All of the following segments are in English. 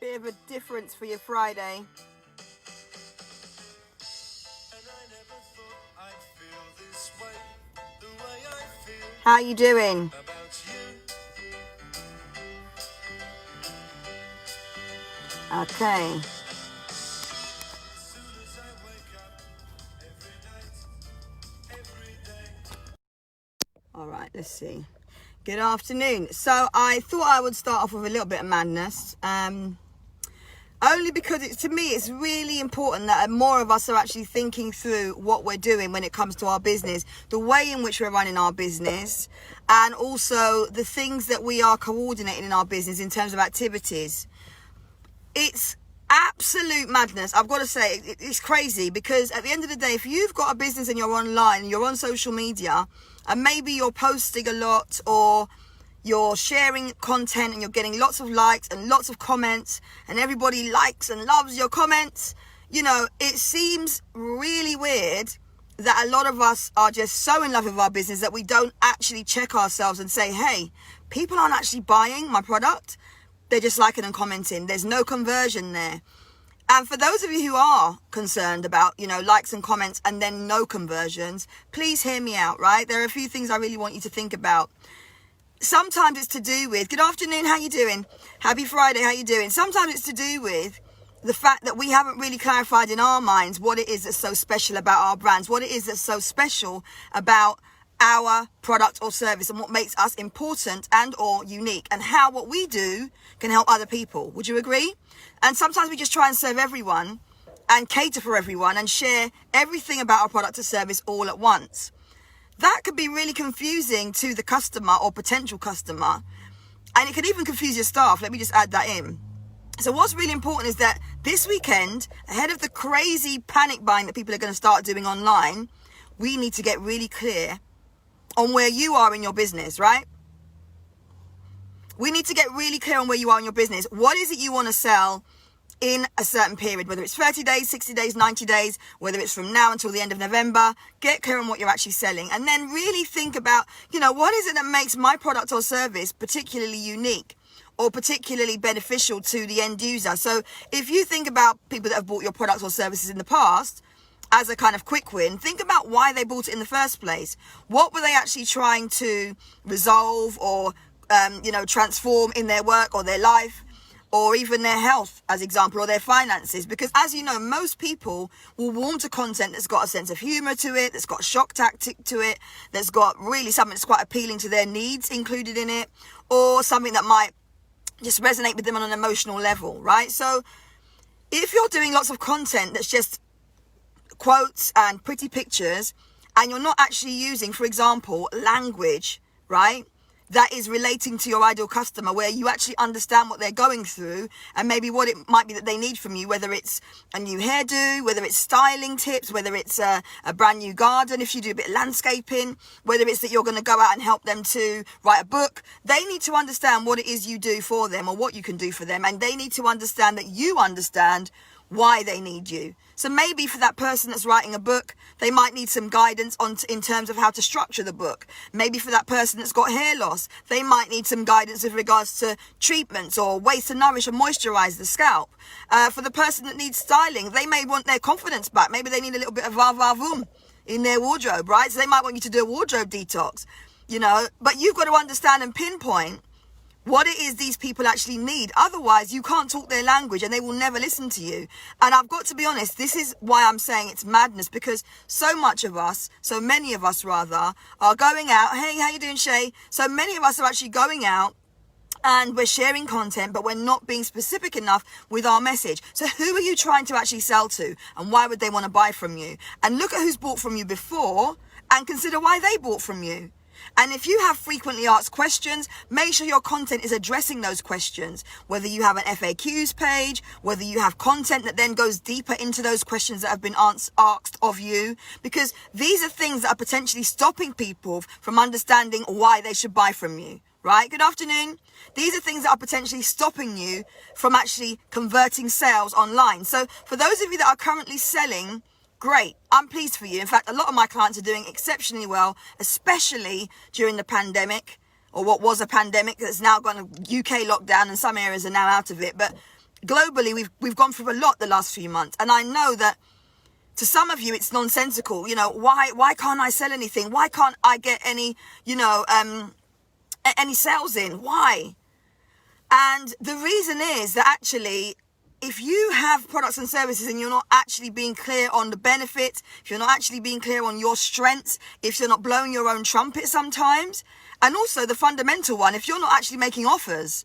Bit of a difference for your Friday. How you doing? Okay. All right, let's see. Good afternoon. So I thought I would start off with a little bit of madness. Only because to me it's really important that more of us are actually thinking through what we're doing when it comes to our business, the way in which we're running our business, and also the things that we are coordinating in our business in terms of activities. It's absolute madness. I've got to say, it's crazy, because at the end of the day, if you've got a business and you're online, you're on social media, and maybe you're posting a lot, or you're sharing content and you're getting lots of likes and lots of comments, and everybody likes and loves your comments, you know, it seems really weird that a lot of us are just so in love with our business that we don't actually check ourselves and say, hey, people aren't actually buying my product. They're just liking and commenting. There's no conversion there. And for those of you who are concerned about, you know, likes and comments and then no conversions, please hear me out, right? There are a few things I really want you to think about. Sometimes it's to do with, good afternoon, how you doing? Happy Friday, how you doing? Sometimes it's to do with the fact that we haven't really clarified in our minds what it is that's so special about our brands, what it is that's so special about our product or service, and what makes us important and or unique, and how what we do can help other people. Would you agree? And sometimes we just try and serve everyone and cater for everyone and share everything about our product or service all at once. That could be really confusing to the customer or potential customer, and it could even confuse your staff. Let me just add that in. So what's really important is that this weekend, ahead of the crazy panic buying that people are going to start doing online, we need to get really clear on where you are in your business, right? We need to get really clear on where you are in your business. What is it you want to sell in a certain period, whether it's 30 days, 60 days, 90 days, whether it's from now until the end of November. Get clear on what you're actually selling, and then really think about, you know, what is it that makes my product or service particularly unique or particularly beneficial to the end user. So if you think about people that have bought your products or services in the past as a kind of quick win, think about why they bought it in the first place. What were they actually trying to resolve or transform in their work or their life, or even their health, as example, or their finances? Because as you know, most people will warm to content that's got a sense of humor to it, that's got a shock tactic to it, that's got really something that's quite appealing to their needs included in it, or something that might just resonate with them on an emotional level, right? So if you're doing lots of content that's just quotes and pretty pictures, and you're not actually using, for example, language, right, that is relating to your ideal customer, where you actually understand what they're going through and maybe what it might be that they need from you, whether it's a new hairdo, whether it's styling tips, whether it's a brand new garden, if you do a bit of landscaping, whether it's that you're going to go out and help them to write a book. They need to understand what it is you do for them or what you can do for them, and they need to understand that you understand why they need you. So maybe for that person that's writing a book, they might need some guidance in terms of how to structure the book. Maybe for that person that's got hair loss, they might need some guidance with regards to treatments or ways to nourish and moisturize the scalp. For the person that needs styling, they may want their confidence back. Maybe they need a little bit of va-va-voom in their wardrobe, right? So they might want you to do a wardrobe detox, you know. But you've got to understand and pinpoint what it is these people actually need. Otherwise, you can't talk their language and they will never listen to you. And I've got to be honest, this is why I'm saying it's madness, because so many of us rather, are going out. Hey, how you doing, Shay? So many of us are actually going out and we're sharing content, but we're not being specific enough with our message. So who are you trying to actually sell to? And why would they want to buy from you? And look at who's bought from you before and consider why they bought from you. And if you have frequently asked questions, make sure your content is addressing those questions. Whether you have an FAQs page, whether you have content that then goes deeper into those questions that have been asked of you, because these are things that are potentially stopping people from understanding why they should buy from you. Right? Good afternoon. These are things that are potentially stopping you from actually converting sales online. So for those of you that are currently selling, great. I'm pleased for you. In fact, a lot of my clients are doing exceptionally well, especially during the pandemic, or what was a pandemic that's now gone a UK lockdown, and some areas are now out of it. But globally, we've gone through a lot the last few months. And I know that to some of you, it's nonsensical. You know, why can't I sell anything? Why can't I get any, any sales in? Why? And the reason is that actually, if you have products and services and you're not actually being clear on the benefits, if you're not actually being clear on your strengths, if you're not blowing your own trumpet sometimes, and also the fundamental one, if you're not actually making offers,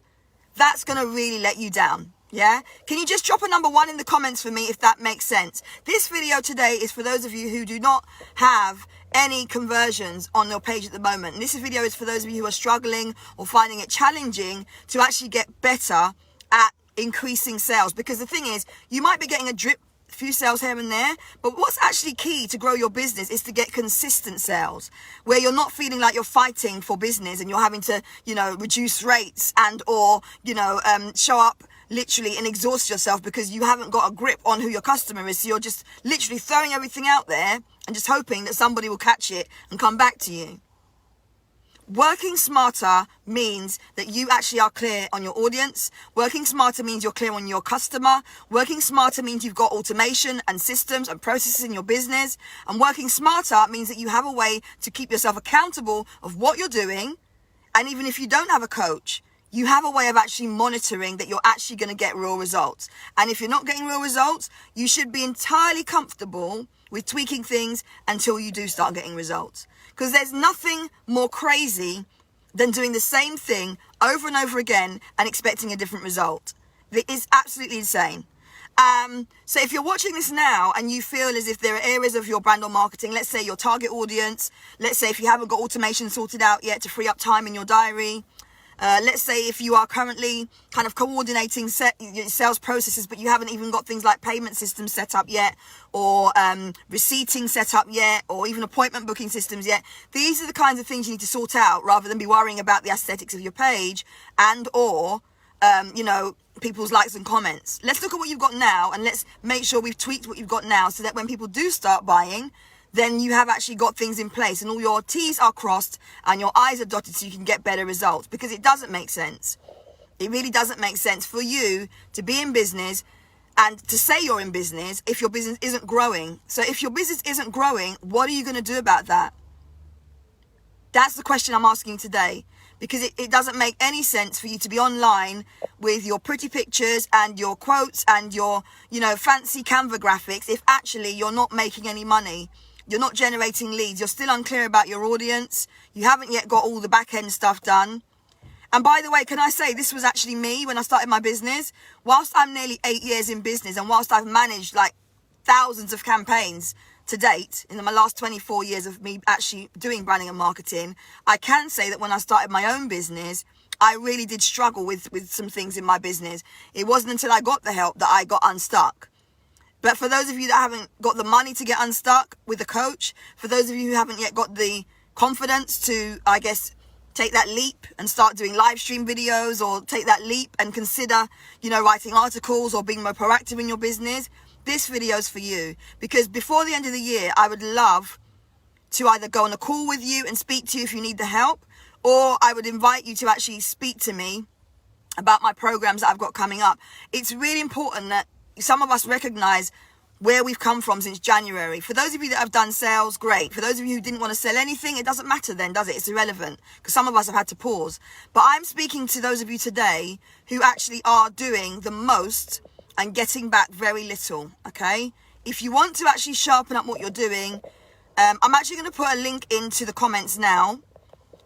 that's going to really let you down. Yeah? Can you just drop a number 1 in the comments for me if that makes sense? This video today is for those of you who do not have any conversions on your page at the moment. And this video is for those of you who are struggling or finding it challenging to actually get better at increasing sales. Because the thing is, you might be getting a few sales here and there, but what's actually key to grow your business is to get consistent sales, where you're not feeling like you're fighting for business and you're having to, reduce rates and or, show up literally and exhaust yourself because you haven't got a grip on who your customer is. So you're just literally throwing everything out there and just hoping that somebody will catch it and come back to you. Working smarter means that you actually are clear on your audience. Working smarter means you're clear on your customer. Working smarter means you've got automation and systems and processes in your business. And working smarter means that you have a way to keep yourself accountable of what you're doing. And even if you don't have a coach, you have a way of actually monitoring that you're actually going to get real results. And if you're not getting real results, you should be entirely comfortable with tweaking things until you do start getting results. Because there's nothing more crazy than doing the same thing over and over again and expecting a different result. It is absolutely insane. So if you're watching this now and you feel as if there are areas of your brand or marketing, let's say your target audience, let's say if you haven't got automation sorted out yet to free up time in your diary, let's say if you are currently kind of coordinating sales processes, but you haven't even got things like payment systems set up yet, or receipting set up yet, or even appointment booking systems yet. These are the kinds of things you need to sort out rather than be worrying about the aesthetics of your page and or, people's likes and comments. Let's look at what you've got now and let's make sure we've tweaked what you've got now so that when people do start buying, then you have actually got things in place and all your T's are crossed and your I's are dotted so you can get better results. Because it doesn't make sense. It really doesn't make sense for you to be in business and to say you're in business if your business isn't growing. So if your business isn't growing, what are you going to do about that? That's the question I'm asking today. Because it doesn't make any sense for you to be online with your pretty pictures and your quotes and your, fancy Canva graphics if actually you're not making any money. You're not generating leads. You're still unclear about your audience. You haven't yet got all the back end stuff done. And by the way, can I say this was actually me when I started my business? Whilst I'm nearly 8 years in business and whilst I've managed like thousands of campaigns to date in my last 24 years of me actually doing branding and marketing, I can say that when I started my own business, I really did struggle with some things in my business. It wasn't until I got the help that I got unstuck. But for those of you that haven't got the money to get unstuck with a coach, for those of you who haven't yet got the confidence to, take that leap and start doing live stream videos, or take that leap and consider, writing articles or being more proactive in your business, this video is for you. Because before the end of the year, I would love to either go on a call with you and speak to you if you need the help, or I would invite you to actually speak to me about my programs that I've got coming up. It's really important that some of us recognize where we've come from since January. For those of you that have done sales, great. For those of you who didn't want to sell anything, it doesn't matter then, does it? It's irrelevant because some of us have had to pause. But I'm speaking to those of you today who actually are doing the most and getting back very little, okay? If you want to actually sharpen up what you're doing, I'm actually going to put a link into the comments now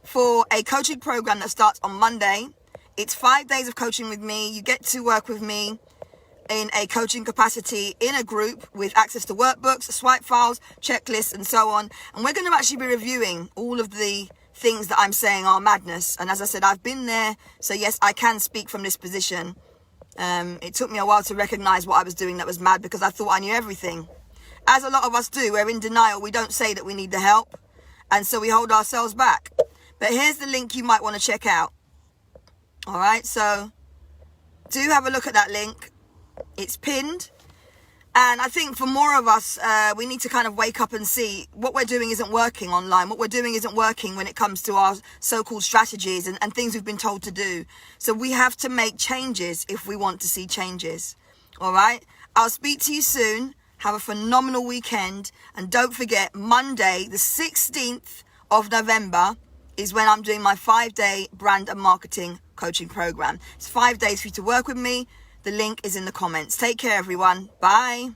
for a coaching program that starts on Monday. It's 5 days of coaching with me. You get to work with me in a coaching capacity in a group with access to workbooks, swipe files, checklists, and so on. And we're going to actually be reviewing all of the things that I'm saying are madness. And as I said, I've been there. So yes, I can speak from this position. It took me a while to recognize what I was doing that was mad because I thought I knew everything. As a lot of us do, we're in denial. We don't say that we need the help. And so we hold ourselves back. But here's the link you might want to check out. All right, so do have a look at that link. It's pinned. And I think for more of us, we need to kind of wake up and see what we're doing isn't working online. What we're doing isn't working when it comes to our so-called strategies and things we've been told to do. So we have to make changes if we want to see changes. All right. I'll speak to you soon. Have a phenomenal weekend. And don't forget, Monday, the 16th of November is when I'm doing my 5-day brand and marketing coaching program. It's 5 days for you to work with me. The link is in the comments. Take care, everyone. Bye.